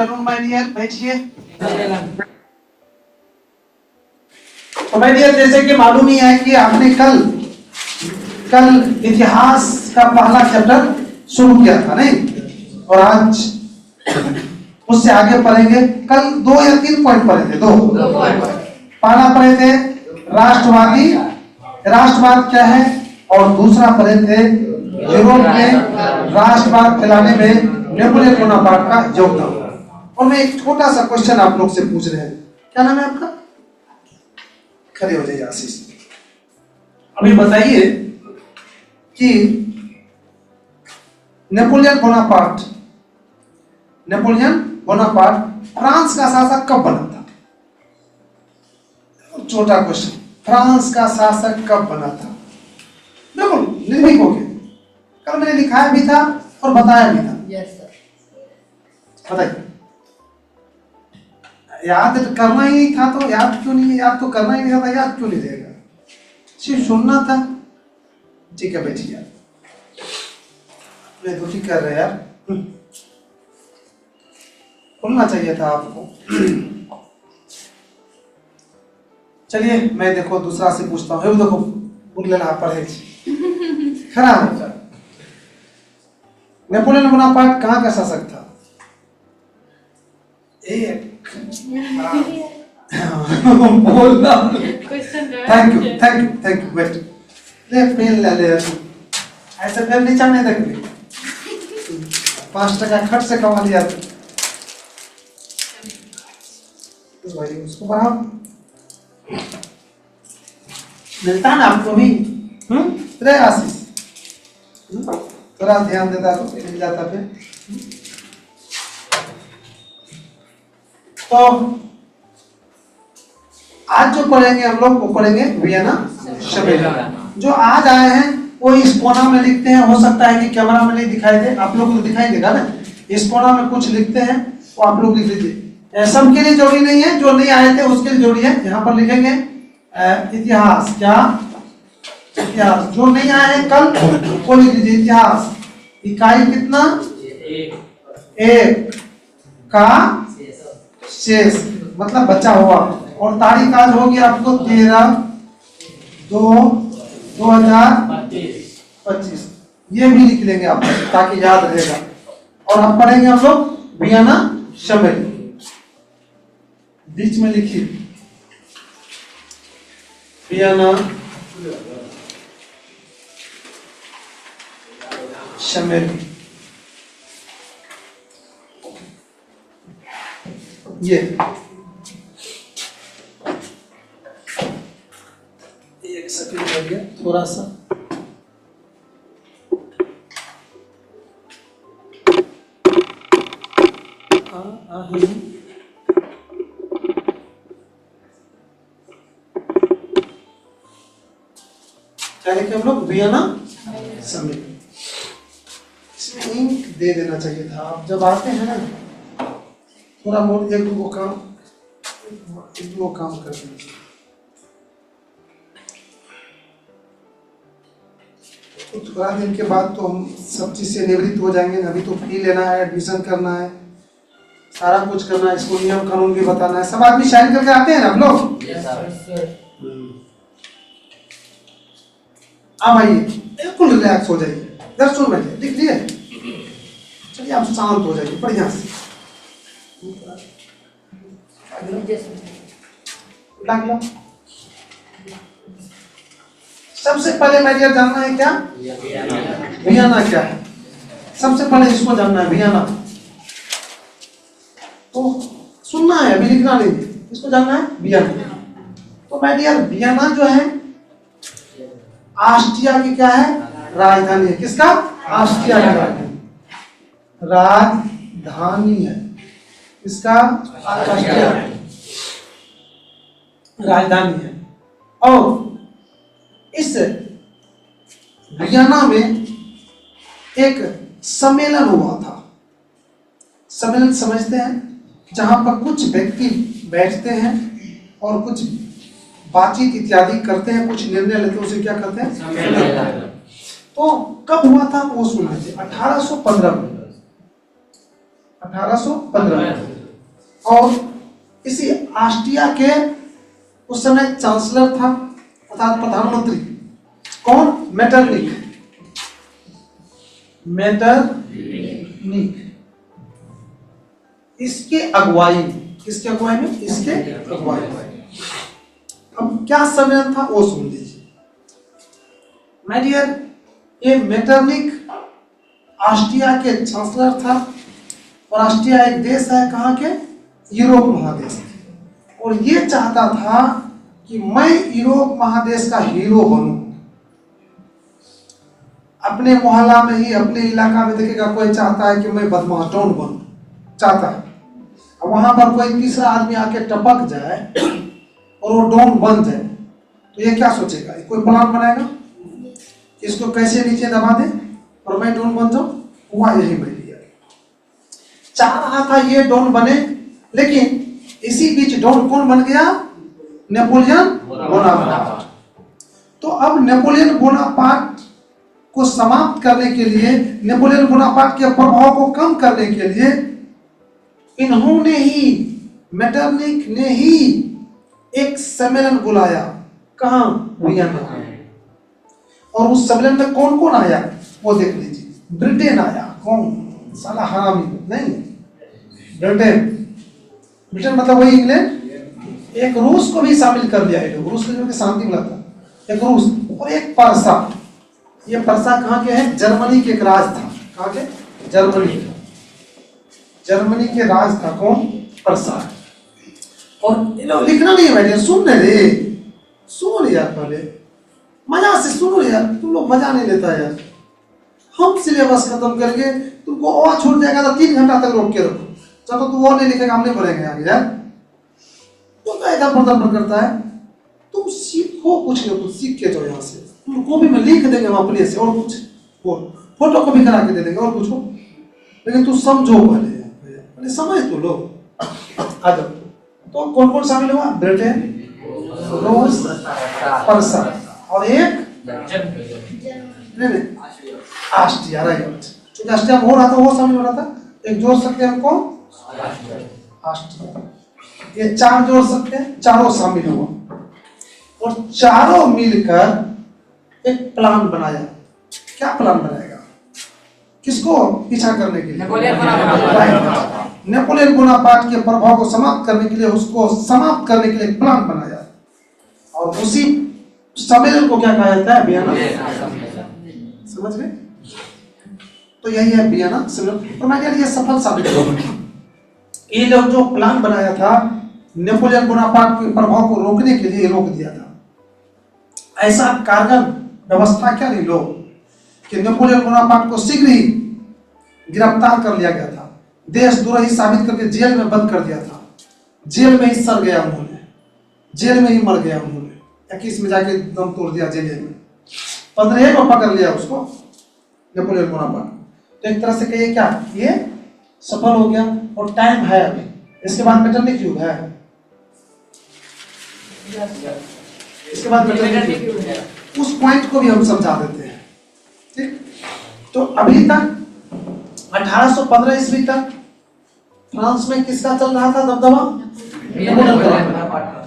Afternoon my dear, बैठिए। तो my dear, जैसे कि मालूम ही है कि आपने कल इतिहास का पहला चैप्टर शुरू किया था, नहीं? और आज उससे आगे पढ़ेंगे। कल 2 या 3 पॉइंट पढ़े थे। 2 पॉइंट पहला पढ़े थे राष्ट्रवाद क्या है, और दूसरा पढ़े थे यूरोप में राष्ट्रवाद फैलाने में नेपोलियन बोनापार्ट का योगदान। और मैं एक छोटा सा क्वेश्चन आप लोग से पूछ रहे हैं। क्या नाम है आपका? खड़े हो जाइए आशीष। अभी बताइए कि नेपोलियन बोनापार्ट फ्रांस का शासक कब बना था? छोटा क्वेश्चन। फ्रांस का शासक कब बना था? बिल्कुल निर्भीक होके। कल मैंने लिखाया भी था और बताया भी था। Yes sir. बताइए। याद करना ही था तो याद क्यों नहीं? याद तो करना ही नहीं था, याद क्यों नहीं रहेगा? सिर्फ सुनना था। ठीक है बैठिए यार, मैं दुखी कर रहे यार। बोलना चाहिए था आपको। चलिए मैं देखो दूसरा से पूछता हूँ। देखो बुक लेना पढ़े खराब होता। नेपोलियन बोनापार्ट कहाँ का शासक था? एक बोलना। Thank you wait. ले पेन ले ऐसे पेन नीचा नहीं देख 5 टका खट से कमा लिया तो भाई उसको बढ़ाओ। मिलता है ना आपको भी। रे आशीष थोड़ा ध्यान देता तो मिल जाता फिर। तो आज जो पढ़ेंगे हम लोग वो पढ़ेंगे वियना सम्मेलन। जो आज आए हैं वो इस कोना में लिखते हैं। हो सकता है कि कैमरा में नहीं दिखाई दे, आप लोग को दिखाई देगा ना। इस कोना में कुछ लिखते हैं वो आप लोग लिख लीजिए। सबके लिए जोड़ी नहीं है, जो नहीं आए थे उसके लिए जोड़ी है। यहाँ पर लिखेंगे इतिहास। क्या इतिहास? जो नहीं आए हैं कल वो लिख लीजिए इतिहास। इकाई कितना? 1 का शेष मतलब बचा हुआ। और तारीख आज होगी आपको 13/2/2025। ये भी लिख लेंगे आप ताकि याद रहेगा। और अब पढ़ेंगे हम लोग वियना सम्मेलन। बीच में लिखिए वियना सम्मेलन। ये एक सेकंड हो गया थोड़ा सा। क्या लिखे हम लोग? वियना सम्मेलन। इसमें इंक दे देना चाहिए था। आप जब आते हैं ना थोड़ा बहुत एक दो काम कर दीजिए। तो थोड़ा दिन के बाद तो हम सब चीज से निवृत्त हो जाएंगे। अभी तो फी लेना है, एडमिशन करना है, सारा कुछ करना है। इसको नियम कानून भी बताना है। सब आदमी साइन करके आते हैं ना आप लोग? अब आइए बिल्कुल रिलैक्स हो जाइए। इधर सुन बैठिए, लिख लिए। चलिए आप शांत हो जाइए बढ़िया से। सबसे पहले मैं ये जानना है क्या वियना क्या है। सबसे पहले इसको जानना है वियना। तो सुनना है, अभी लिखना नहीं, इसको जानना है वियना। तो मैं डियर वियना जो है ऑस्ट्रिया की क्या है? राजधानी है। किसका? ऑस्ट्रिया की राजधानी है। इसका ऑस्ट्रिया राजधानी है। और इस वियना में एक सम्मेलन हुआ था। सम्मेलन समझते हैं जहां पर कुछ व्यक्ति बैठते हैं और कुछ बातचीत इत्यादि करते हैं, कुछ निर्णय लेते हैं, उसे क्या कहते हैं? सम्मेलन। तो कब हुआ था वो सुन लीजिए। 1815 में 1815। और इसी ऑस्ट्रिया के उस समय चांसलर था अर्थात प्रधानमंत्री कौन? मेटरनिक। इसके अगुवाई में अब क्या सम्मेलन था वो सुन लीजिए। माय डियर, ये मेटरनिक ऑस्ट्रिया के चांसलर था और ऑस्ट्रिया एक देश है कहाँ के? यूरोप महादेश के। और ये चाहता था कि मैं यूरोप महादेश का हीरो बनूं। अपने मोहल्ला में ही, अपने इलाका में देखेगा कोई चाहता है कि मैं बदमाश डॉन बनूं, चाहता है। अब वहां पर कोई तीसरा आदमी आके टपक जाए और वो डॉन बन जाए तो ये क्या सोचेगा? कोई प्लान बनाएगा इसको कैसे नीचे दबा दे और मैं डॉन बन जाऊं। हुआ यही मैं लिया, चाह रहा था ये डॉन बने, लेकिन इसी बीच डॉन कौन बन गया? Napoleon Bonaparte. तो अब नेपोलियन बोनापार्ट को समाप्त करने के लिए, नेपोलियन बोनापार्ट के प्रभाव को कम करने के लिए इन्होंने ही, मेटरनिक ने ही एक सम्मेलन बुलाया। कहां? वियना। और उस सम्मेलन में कौन कौन आया वो देख लीजिए। ब्रिटेन आया। कौन? साला हरामी नहीं, ब्रिटेन मतलब वही इंग्लैंड। एक रूस को भी शामिल कर लिया है, रूस को जो शांति मिला था, एक रूस और एक परसा। ये परसा कहाँ के है? जर्मनी के एक राज था। कहाँ के? जर्मनी के राज था कौन? परसा। और लिखना नहीं है बैठे, सुनने दे, सुन यार, पहले मजा से सुनो यार, तुम लोग मजा नहीं लेता यार। हम सिलेबस खत्म करके तुमको और छूट जाएगा तो 3 घंटा तक रोक के रखो, जब तो तू और नहीं लिखेगा हम नहीं पढ़ेंगे आगे यार। तो इधर करता है। तुम सीखो, कुछ ना कुछ सीख के जाओ यहाँ से। तुम कॉपी में लिख देंगे हम अपने से, और कुछ बोल, फोटो कॉपी करा के दे देंगे और कुछ हो, लेकिन तू समझो पहले समझ तो लो। आ जाओ। तो कौन कौन शामिल हुआ? ब्रिटेन, रूस, परसा और एक नहीं ऑस्ट्रिया। राइट, चूंकि ऑस्ट्रिया में हो रहा था वो शामिल हो रहा था। एक जोड़ सकते हैं हमको ऑस्ट्रिया, ये 4 जोड़ सकते हैं, चारों शामिल हुआ और चारों मिलकर एक प्लान बनाया। क्या प्लान बनाएगा? किसको पीछा करने के लिए? नेपोलियन बोनापार्ट के प्रभाव को समाप्त करने के लिए, उसको समाप्त करने के लिए प्लान बनाया। और उसी सम्मेलन को क्या कहा जाता है? वियना। समझ गए? तो यही है वियना सम्मेलन। और मैं ये सफल साबित हुआ। ये लोग जो प्लान बनाया था नेपोलियन बोनापार्ट के प्रभाव को रोकने के लिए रोक दिया था। ऐसा कारगर व्यवस्था क्या नहीं लोग कि नेपोलियन बोनापार्ट को शीघ्र ही गिरफ्तार कर लिया गया था, देशद्रोही साबित करके जेल में बंद कर दिया था। जेल में ही सड़ गया उन्होंने, जेल में ही मर गया उन्होंने। 21 में जाके दम तोड़ दिया जेल में। 15 में पकड़ लिया उसको नेपोलियन बोनापार्ट। तो एक तरह से कहिए क्या ये सफल हो गया। और टाइम है अभी, इसके बाद मेटरनिक युग है, इसके बाद मेटरनिक युग। उस पॉइंट को भी हम समझा देते हैं। ठीक, तो अभी तक 1815 ईस्वी तक फ्रांस में किसका चल रहा था दबदबा?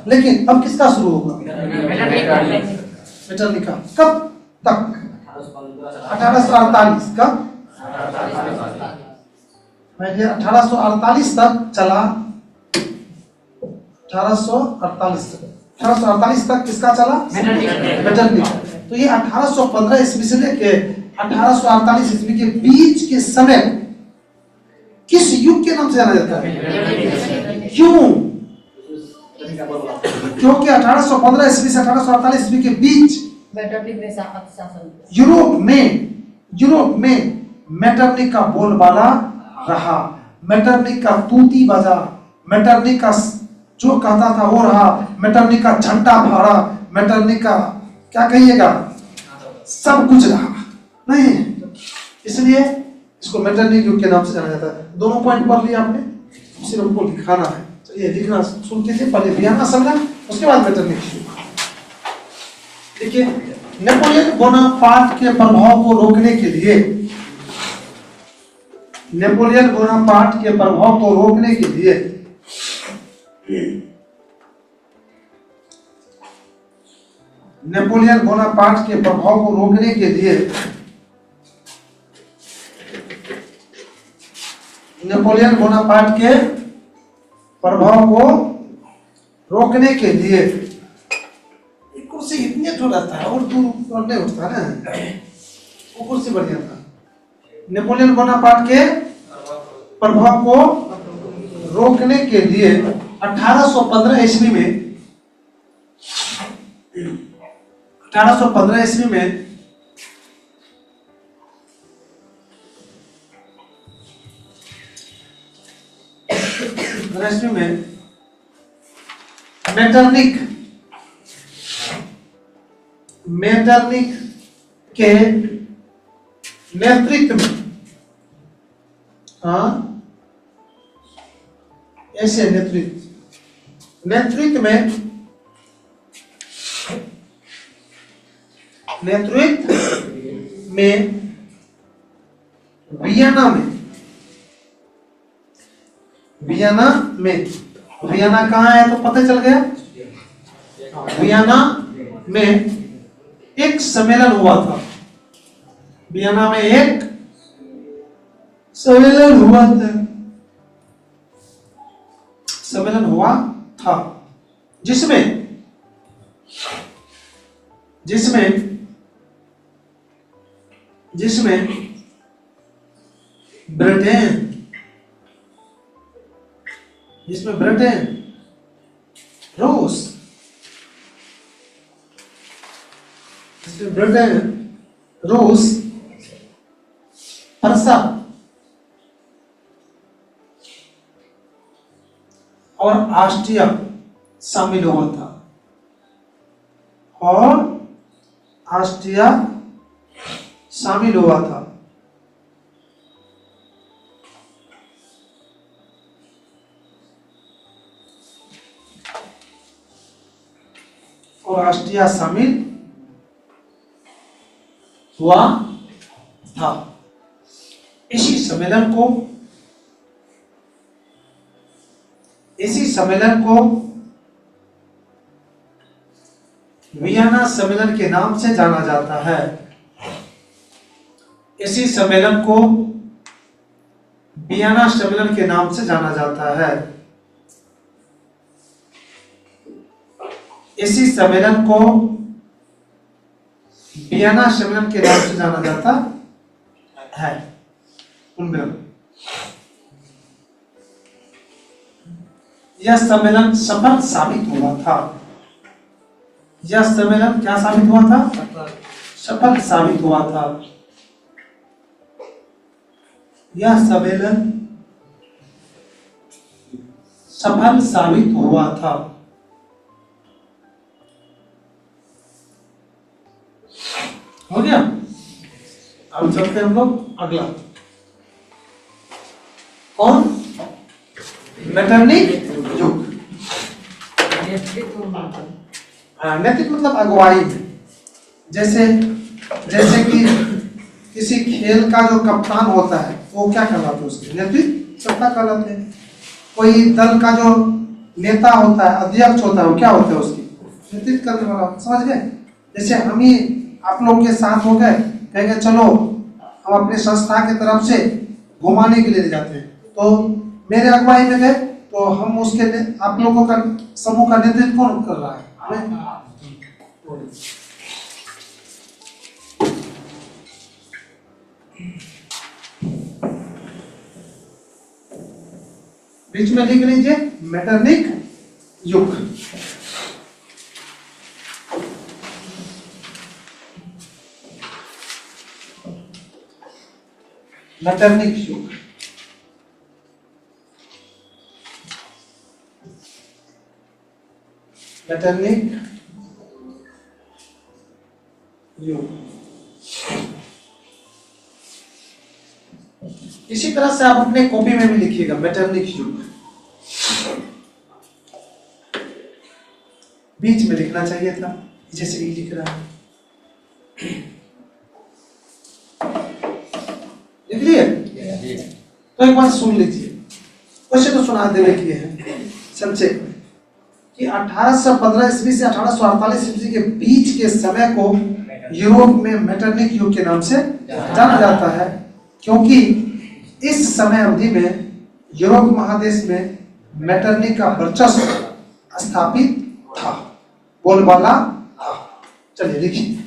लेकिन अब किसका शुरू होगा? मेटरनिक का। कब तक? 1848। कब? 1848 तक चला। 1848 तक किसका चला? मेटरनिक। तो ये 1815 ईस्वी से लेके 1848 ईस्वी के बीच के समय किस युग के नाम से जाना जाता है? क्यों? क्योंकि 1815 ईस्वी से 1848 ईस्वी के बीच यूरोप में मेटरनिक का बोलबाला रहा, मेटरनिक का तूती बजा, मेटरनिक का जो कहता था वो रहा, मेटरनिक का झंडा फहरा, मेटरनिक का क्या कहिएगा सब कुछ रहा नहीं। इसलिए इसको मेटरनिक युग के नाम से जाना जाता है। दोनों पॉइंट पढ़ लिया आपने, सिर्फ हमको लिखाना है। तो ये लिखना सुन के पहले वियना सम्मेलन, उसके बाद मेटरनिक युग। देखिए, नेपोलियन बोनापार्ट के प्रभाव को रोकने के लिए नेपोलियन बोनापार्ट के प्रभाव को रोकने के लिए नेपोलियन बोनापार्ट के प्रभाव को रोकने के लिए नेपोलियन बोनापार्ट के प्रभाव को रोकने के लिए कुर्सी इतनी तो रहता है और दूर नहीं उठता ना, वो कुर्सी बढ़िया था। नेपोलियन बोनापार्ट के प्रभाव को रोकने के लिए 1815 ईस्वी में 1815 ईस्वी में मेटरनिक के नेतृत्व में, ऐसे नेतृत्व में वियना कहाँ है तो पता चल गया। वियना में एक सम्मेलन हुआ था। वियना में एक सम्मेलन हुआ था जिसमें ब्रिटेन, रूस, परसा और ऑस्ट्रिया शामिल हुआ था। इसी सम्मेलन को वियना सम्मेलन के नाम से जाना जाता है। इसी सम्मेलन को वियना सम्मेलन के नाम से जाना जाता है। इसी सम्मेलन को वियना सम्मेलन के नाम से जाना जाता है। यह सम्मेलन सफल साबित हुआ था। यह सम्मेलन क्या साबित हुआ था? सफल साबित हुआ था। यह सम्मेलन सफल साबित हुआ था। हो गया। अब चलते हम लोग अगला। कौन? मेटरनिक युग। नेतृत्व मतलब अगुवाई में, जैसे कि किसी खेल का जो कप्तान होता है वो क्या कहलाता है? उसके नेतृत्व कहलाते हैं। कोई दल का जो नेता होता है, अध्यक्ष होता है, वो क्या होता है? उसकी नेतृत्व करने वाला। समझ गए? जैसे हम ही आप लोग के साथ हो गए, कहेंगे चलो हम अपने संस्था की तरफ से घुमाने के लिए जाते हैं, तो मेरे अगुवाई में गए तो हम उसके आप लोगों का समूह का नेतृत्व कौन कर रहा है? बीच में लिख लीजिए मेटरनिक युग। मेटरनिक युग। मेटरनिक युग। इसी तरह से आप अपने कॉपी में भी लिखिएगा मेटरनिक युग। बीच में लिखना चाहिए था, जैसे ये लिख रहा है। लिख लिए? तो एक बार सुन लीजिए, वैसे तो सुना देने के लिए है संक्षेप में कि 1815 ईस्वी से 1848 ईस्वी के बीच के समय को यूरोप में मेटरनिक युग के नाम से जाना जाता है, क्योंकि इस समय अवधि में यूरोप महादेश में मेटरनिक का वर्चस्व स्थापित था, बोलबाला था। चलिए देखिए,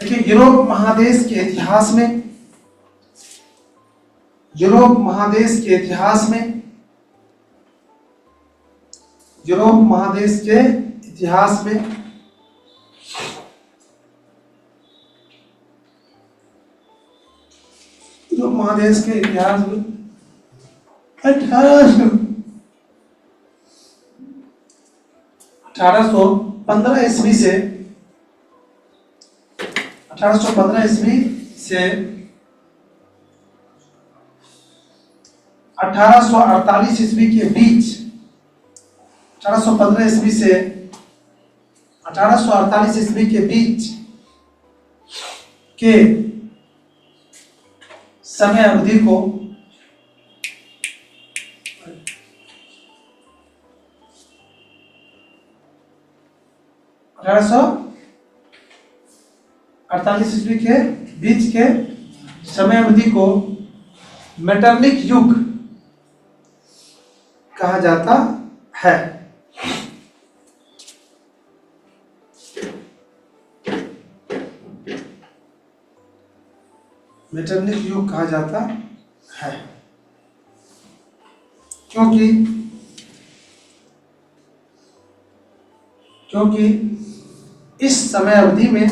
देखिए यूरोप महादेश के इतिहास में, यूरोप महादेश के इतिहास में, यूरोप महादेश के इतिहास में यूरोप महादेश के इतिहास में 1815 ईस्वी से 1815 ईस्वी से 1848 ईस्वी के बीच, 1815 ईस्वी से 1848 ईस्वी के बीच के समय अवधि को 1848 ईस्वी के बीच के समय अवधि को मेटरनिक युग कहा जाता है। मेटरनिक युग कहा जाता है क्योंकि इस समय अवधि में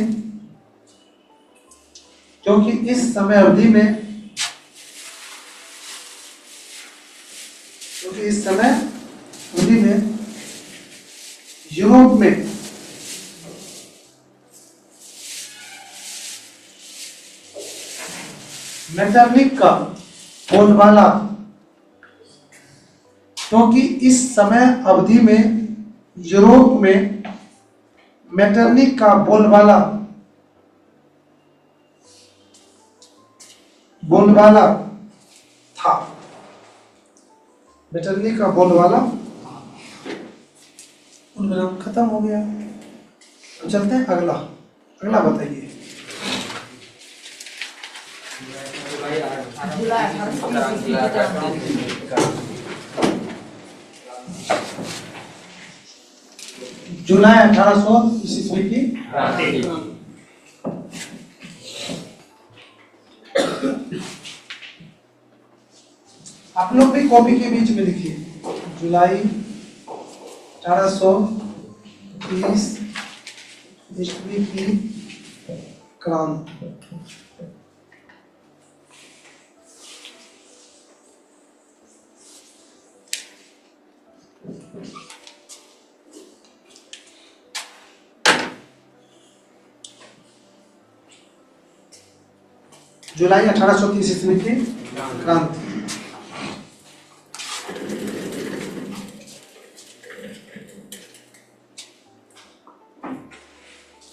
यूरोप में मेटरनिक का बोलबाला, क्योंकि इस समय अवधि में यूरोप में मेटरनिक का बोलबाला था, मेटरनिक का बोलबाला उनका खत्म हो गया। तो चलते हैं अगला बताइए। जुलाई 1800 ईस्वी की आप लोग भी कॉपी के बीच में लिखिए, जुलाई 1830 ईस्वी की क्रांति। जुलाई 1830 ईस्वी की क्रांति।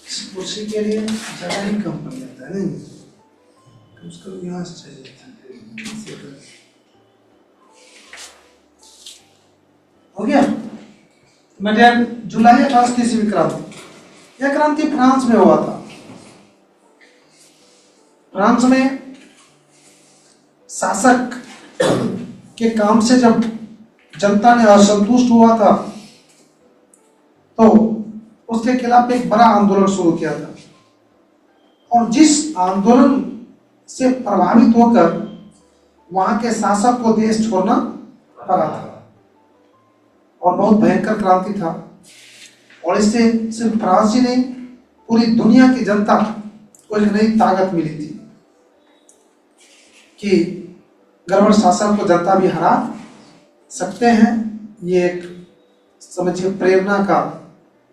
इस कुर्सी के लिए जगह ही कम पड़ जाता है, नहीं उसको यहाँ से चाहिए था। हो गया। जुलाई 1830 ईस्वी क्रांति, यह क्रांति फ्रांस में हुआ था। फ्रांस में शासक के काम से जब जनता ने असंतुष्ट हुआ था तो उसके खिलाफ एक बड़ा आंदोलन शुरू किया था, और जिस आंदोलन से प्रभावित होकर वहां के शासक को देश छोड़ना पड़ा था, और बहुत भयंकर क्रांति था। और इससे सिर्फ फ्रांस ही नहीं, पूरी दुनिया की जनता को एक नई ताकत मिली थी कि गड़बड़ शासन को जनता भी हरा सकते हैं। ये एक समझिए प्रेरणा का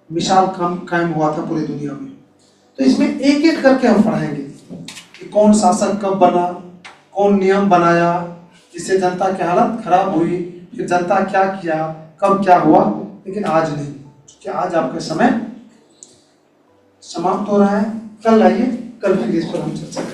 मिसाल कायम हुआ था पूरी दुनिया में। तो इसमें एक एक करके हम पढ़ेंगे कि कौन शासक कब बना, कौन नियम बनाया जिससे जनता की हालत खराब हुई, फिर जनता क्या किया, कब क्या हुआ। लेकिन आज नहीं, क्योंकि आज आपका समय समाप्त हो रहा है। कल आइए, कल फिर इस पर हम चर्चा करेंगे।